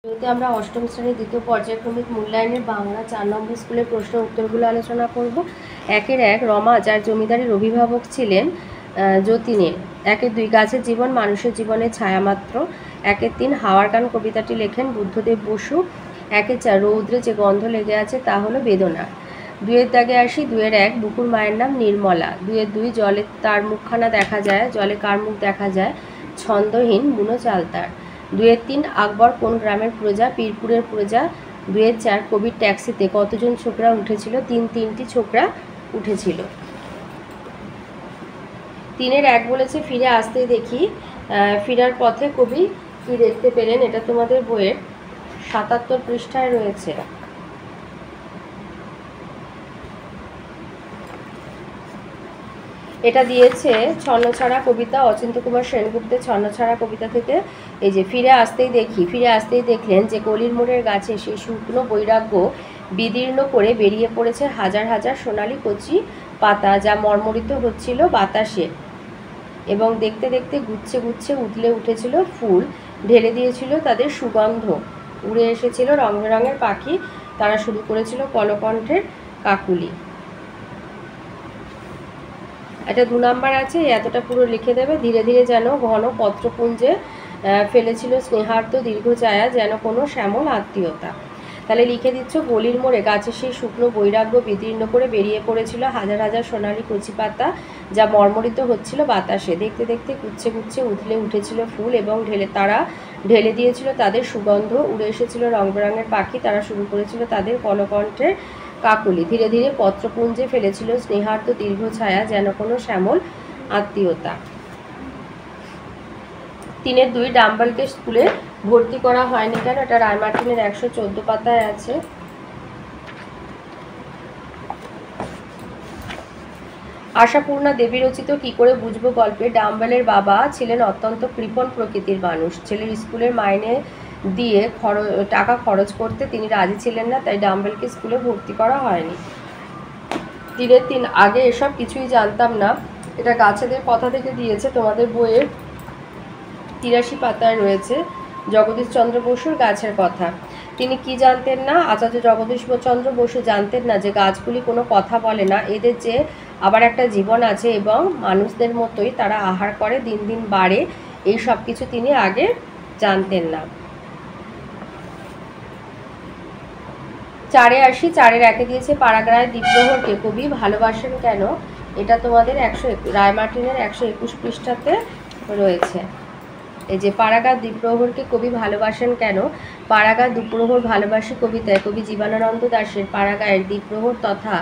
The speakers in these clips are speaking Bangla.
ভিডিওতে আমরা অষ্টম শ্রেণীর দ্বিতীয় পর্যায়ক্রমিক মূল্যায়নের বাংলা 4 নম্বর স্কুলের প্রশ্ন উত্তরগুলো আলোচনা করব। 1-1 রমা, যার জমিদারের অভিভাবক ছিলেন যতীনের। 1-2 গাছের জীবন মানুষের জীবনের ছায়ামাত্র। 1-3 হাওয়ার গান কবিতাটি লেখেন বুদ্ধদেব বসু। 1-4 রৌদ্রে যে গন্ধ লেগে আছে তা হলো বেদনা। 2-এর দাগে আসি। 2-1 বুকুর মায়ের নাম নির্মলা। 2-2 জলে তার মুখখানা দেখা যায়। জলে কার মুখ দেখা যায়? ছন্দহীন বুনো চালতার। 2-3 আকবর কোন গ্রামের প্রজা? পীরপুরের প্রজা। 2-4 কবির ট্যাক্সিতে কতজন ছোকরা উঠেছিল? 3টি ছোকরা উঠেছিল। 3-1 বলেছে ফিরে আসতেই দেখি। ফিরার পথে কবি কি দেখতে পেলেন? এটা তোমাদের বইয়ের 77 পৃষ্ঠায় রয়েছে। এটা দিয়েছে ছন্নছাড়া কবিতা, অচিন্ত কুমার সেনগুপ্তের ছন্নছাড়া কবিতা থেকে। এই যে ফিরে আসতেই দেখি, ফিরে আসতেই দেখলেন যে কলির মোড়ের গাছে সেই শুকনো বৈরাগ্য বিদীর্ণ করে বেরিয়ে পড়েছে হাজার হাজার সোনালি কচি পাতা, যা মর্মরিত হচ্ছিল বাতাসে এবং দেখতে দেখতে গুচ্ছে গুচ্ছে উতলে উঠেছিল ফুল, ঢেলে দিয়েছিল তাদের সুগন্ধ। উড়ে এসেছিল রং বেরঙের পাখি, তারা শুরু করেছিল কলকণ্ঠের কাকুলি। এটা 2 নাম্বার আছে, এতটা পুরো লিখে দেবে। ধীরে ধীরে যেন ঘন পত্রপুঞ্জে ফেলেছিল স্নেহার্ত দীর্ঘ ছায়া, যেন কোনো শ্যামল আত্মীয়তা। তাহলে লিখে দিচ্ছ গলির মোড়ে গাছে সেই শুকনো বৈরাগ্য বিদীর্ণ করে বেরিয়ে পড়েছিল হাজার হাজার সোনালি কচি পাতা, যা মর্মরিত হচ্ছিল বাতাসে। দেখতে দেখতে গুচ্ছে গুচ্ছে উথলে উঠেছিল ফুল এবং তারা ঢেলে দিয়েছিল তাদের সুগন্ধ। উড়ে এসেছিল রং বেরঙের পাখি, তারা শুরু করেছিল তাদের কলকণ্ঠের কাকুলি। ধীরে ধীরে পত্রপুঞ্জে ফেলেছিল স্নেহার্ত দীর্ঘ ছায়া, যেন কোনো শ্যামল আত্মীয়তা। 3-2 ডাম্বলকে স্কুলে ভর্তি করা হয়নি কেন? এটা রায়মার্টিনের 114 পাতায় আছে। আশাপূর্ণা দেবী রচিত কি করে বুঝবো গল্পে ডাম্বেলের বাবা ছিলেন অত্যন্ত কৃপণ প্রকৃতির মানুষ। ছেলের স্কুলের মাইনে দিয়ে টাকা খরচ করতে তিনি রাজি ছিলেন না, তাই ডাম্বেলকে স্কুলে ভর্তি করা হয়নি। 3-3 আগে এসব কিছুই জানতাম না। এটা গাছেদের কথা থেকে দিয়েছে, তোমাদের বইয়ের 83 পাতায় রয়েছে। জগদীশচন্দ্র বসুর গাছের কথা। তিনি কি জানতেন না? আচার্য জগদীশচন্দ্র বসু জানতেন না যে গাছগুলি কোনো কথা বলে না, এদের যে আবার একটা জীবন আছে এবং মানুষদের মতোই তারা আহার করে, দিন দিন বাড়ে। এই সব কিছু তিনি আগে জানতেন না। 4-এ আসি। 4-1 দিয়েছে পাড়াগাঁয়ের দ্বীপ্রহরকে কবি ভালোবাসেন কেন? এটা তোমাদের রায়মার্টিনের 121 পৃষ্ঠাতে রয়েছে। এই যে পাড়াগাঁ দ্বীপ্রহরকে কবি ভালোবাসেন কেন? পাড়াগাঁ দ্বীপ্রহর ভালোবাসি কবিতায় কবি জীবনানন্দ দাশের পাড়াগাঁয়ের দ্বীপ্রহর তথা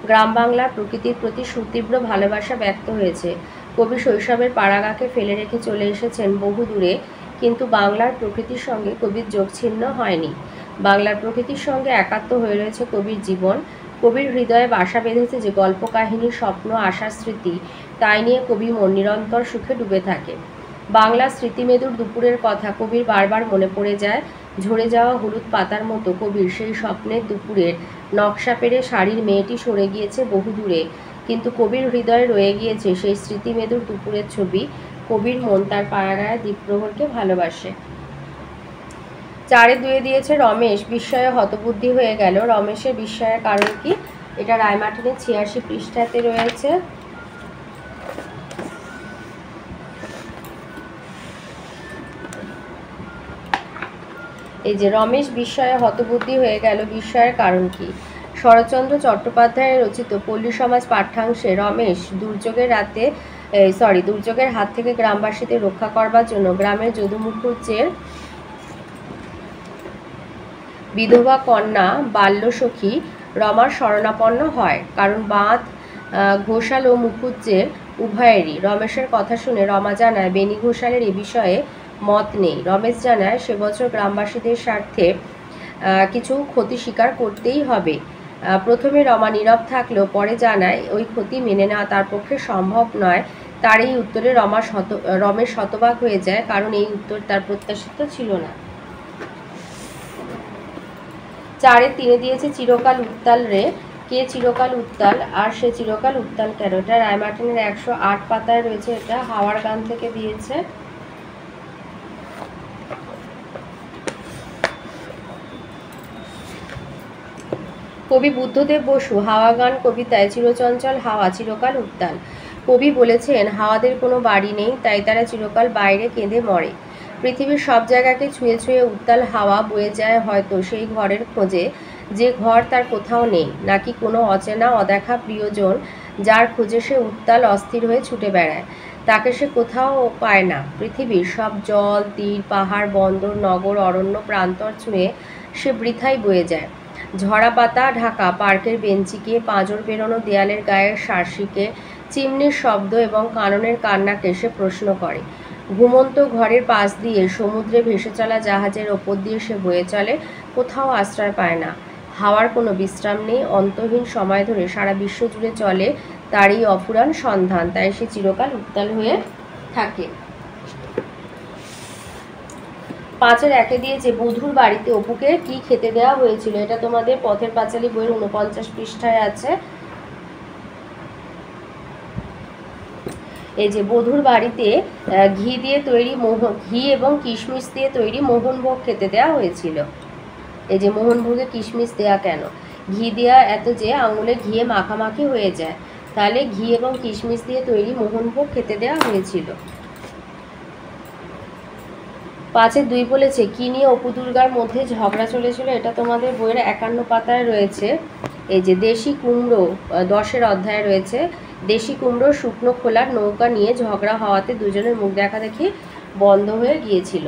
গ্রাম বাংলার প্রকৃতির প্রতি সুতীব্র ভালোবাসা ব্যক্ত হয়েছে। কবি শৈশবের পাড়াগাঁকে ফেলে রেখে চলে এসেছেন বহু দূরে, কিন্তু বাংলার প্রকৃতির সঙ্গে কবির যোগ ছিন্ন হয়নি। বাংলার প্রকৃতির সঙ্গে একাত্ম হয়ে রয়েছে কবির জীবন। কবির হৃদয়ে বাসা বেঁধেছে যে গল্প কাহিনী, স্বপ্ন, আশা, স্মৃতি, তাই নিয়ে কবি মন নিরন্তর সুখে ডুবে থাকে। বাংলার স্মৃতিমেদুর দুপুরের কথা কবির বারবার মনে পড়ে যায়। ঝরে যাওয়া হলুদ পাতার মতো কবির সেই স্বপ্নের দুপুরের নকশা পেরে শাড়ির মেয়েটি সরে গিয়েছে বহু দূরে, কিন্তু কবির হৃদয়ে রয়ে গিয়েছে সেই স্মৃতিমেদুর দুপুরের ছবি। কবির মন তার পাড়াগাঁয়ের দ্বীপ্রহরকে ভালোবাসে। 4-2 দিয়েছে রমেশ বিস্ময়ে হতবুদ্ধি হয়ে গেল। রমেশের বিস্ময়ের কারণ কি? এটা রায়মার্টিনের 86 পৃষ্ঠাতে রয়েছে। এই যে রমেশ বিস্ময়ে হতবুদ্ধি হয়ে গেল, বিস্ময়ের কারণ কি? শরৎচন্দ্র চট্টোপাধ্যায়ের রচিত পল্লী সমাজ পাঠ্যাংশে রমেশ দুর্যোগের হাত থেকে গ্রামবাসীদের রক্ষা করবার জন্য গ্রামের যদু মুখুজ্জের বিধবা কন্যা বাল্যসখী রমার শরণাপন্ন হয়। কারণ বাঁধ ঘোষাল ও মুখুজ্জের উভয়েরই রমেশের কথা শুনে রমা জানায় বেনি ঘোষালের এ বিষয়ে মত নেই। রমেশ জানায় সে বছর গ্রামবাসীদের স্বার্থে কিছু ক্ষতি স্বীকার করতেই হবে। প্রথমে রমা নীরব থাকলেও পরে জানায় ওই ক্ষতি মেনে নেওয়া তার পক্ষে সম্ভব নয়। তার এই উত্তরে রমেশ শতবাক হয়ে যায়, কারণ এই উত্তর তার প্রত্যাশিত ছিল না। 4-3 দিয়েছে চিরকাল উত্তাল রে। কে চিরকাল উত্তাল, আর সে চিরকাল উত্তাল কেন? এটা রায়মার্টিনের 108 পাতায় রয়েছে। এটা হাওয়ার গান থেকে দিয়েছে। কবি বুদ্ধদেব বসু হাওয়া গান কবিতায় চিরচঞ্চল হাওয়া চিরকাল উত্তাল। কবি বলেছেন, হাওয়াদের কোনো বাড়ি নেই, তাই তারা চিরকাল বাইরে কেঁদে মরে। পৃথিবীর সব জায়গাকে ছুঁয়ে ছুঁয়ে উত্তাল হাওয়া বয়ে যায় হয়তো সেই ঘরের খোঁজে, যে ঘর তার কোথাও নেই, নাকি কোনো অচেনা অদেখা প্রিয়জন যার খোঁজে সে উত্তাল অস্থির হয়ে ছুটে বেড়ায়। তাকে সে কোথাও পায় না। পৃথিবীর সব জল, তীর, পাহাড়, বন্দর, নগর, অরণ্য, প্রান্তর ছুঁয়ে সে বৃথাই বয়ে যায়। ঝরা পাতা ঢাকা পার্কের বেঞ্চিকে, পাঁজর বেরোনো দেয়ালের গায়ের সার্সিকে, চিমনির শব্দ এবং কাননের কান্নাকে সে প্রশ্ন করে। ঘুমন্ত ঘরের পাশ দিয়ে সমুদ্রে ভেসে চলা জাহাজের ওপর দিয়ে সে বয়ে চলে, কোথাও আশ্রয় পায় না। হাওয়ার কোনো বিশ্রাম নেই, অন্তহীন সময় ধরে সারা বিশ্ব জুড়ে চলে তার এই অফুরান সন্ধান, তাই সে চিরকাল উত্তাল হয়ে থাকে। 5-এর 1-এ দিয়েছে বধূর বাড়িতে অপুকে কি খেতে দেওয়া হয়েছিল। এটা তোমাদের পথের পাঁচালী বইয়ের 49 পৃষ্ঠায় আছে। এই যে বধূর বাড়িতে ঘি এবং কিশমিশ দিয়ে তৈরি মোহনভোগ খেতে দেওয়া হয়েছিল। এই যে মোহনভোগে কিশমিশ দেয়া কেন? ঘি দেওয়া এত যে আঙুলে ঘিয়ে মাখামাখি হয়ে যায়, তাহলে ঘি এবং কিশমিশ দিয়ে তৈরি মোহনভোগ খেতে দেওয়া হয়েছিল। 5-এর 2 বলেছে কি নিয়ে অপু দুর্গার মধ্যে ঝগড়া চলেছিল। এটা তোমাদের বইয়ের 51 পাতায় রয়েছে। এই যে দেশি কুমড়ো 10-এর অধ্যায়ে রয়েছে। দেশি কুমড়ো শুকনো খোলার নৌকা নিয়ে ঝগড়া হওয়াতে দুজনের মুখ দেখা দেখি বন্ধ হয়ে গিয়েছিল।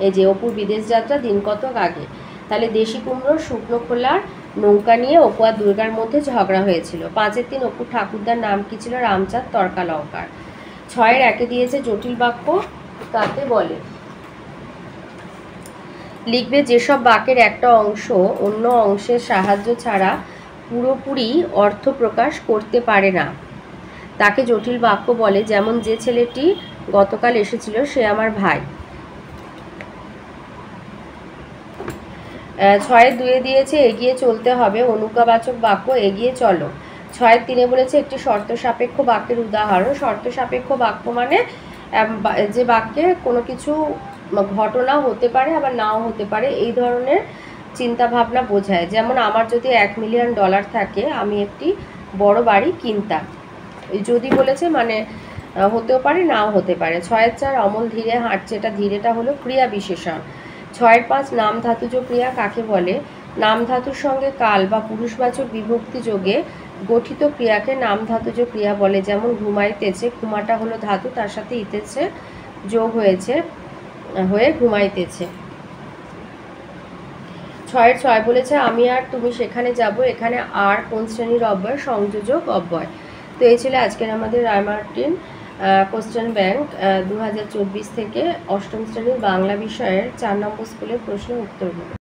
এই যে অপুর বিদেশ যাত্রা দিন কতক আগে। তাহলে দেশি কুমড়ো শুকনো খোলার নৌকা নিয়ে অপু আর দুর্গার মধ্যে ঝগড়া হয়েছিল। 5-এর 3 অপুর ঠাকুরদার নাম কি ছিল? রামচাঁদ তর্কালঙ্কার। 6-এর 1-এ দিয়েছে জটিল বাক্য কাকে বলে। লিখবে যেসব বাক্যের একটা অংশ অন্য অংশের সাহায্য ছাড়া পুরোপুরি অর্থ প্রকাশ করতে পারে না, তাকে জটিল বাক্য বলে। যেমন, যে ছেলেটি গতকাল এসেছিল সে আমার ভাই। 6-এর 2-এ দিয়েছে এগিয়ে চলতে হবে অনুজ্ঞাবাচক বাক্য এগিয়ে চলো। 6-এর 3-এ বলেছে একটি শর্ত সাপেক্ষ বাক্যের উদাহরণ। শর্ত সাপেক্ষ বাক্য মানে যে বাক্যে কোনো কিছু ঘটনা হতে পারে আবার নাও হতে পারে, এই ধরনের চিন্তা ভাবনা বোঝায়। যেমন, আমার যদি $1 মিলিয়ন থাকে আমি একটি বড় বাড়ি কিনতাম। যদি বলেছে মানে হতেও পারে নাও হতে পারে। 6-এর 4 অমল ধীরে হাঁটছে। এটা ধীরেটা হলো ক্রিয়া বিশেষণ। 6-এর 5 নাম ধাতুজ ক্রিয়া কাকে বলে। নাম ধাতুর সঙ্গে কাল বা পুরুষবাচক বিভক্তি যোগে গঠিত ক্রিয়াকে নাম ধাতুজ ক্রিয়া বলে। যেমন, ঘুমাইতেছে, ঘুমাটা হলো ধাতু, তার সাথে ইতেছে যোগ হয়ে ঘুমাইতেছে। 6-এর 6 বলেছে আমি আর তুমি সেখানে যাব। এখানে আর কোন শ্রেণীর অব্যয়? সংযোজক অব্যয়। তো এই ছিল আজকের আমাদের রায়মার্টিন কোশ্চেন ব্যাংক 2024 থেকে 8ম শ্রেণীর বাংলা বিষয়ের 4 নম্বর স্কুলের প্রশ্ন উত্তরগুলো।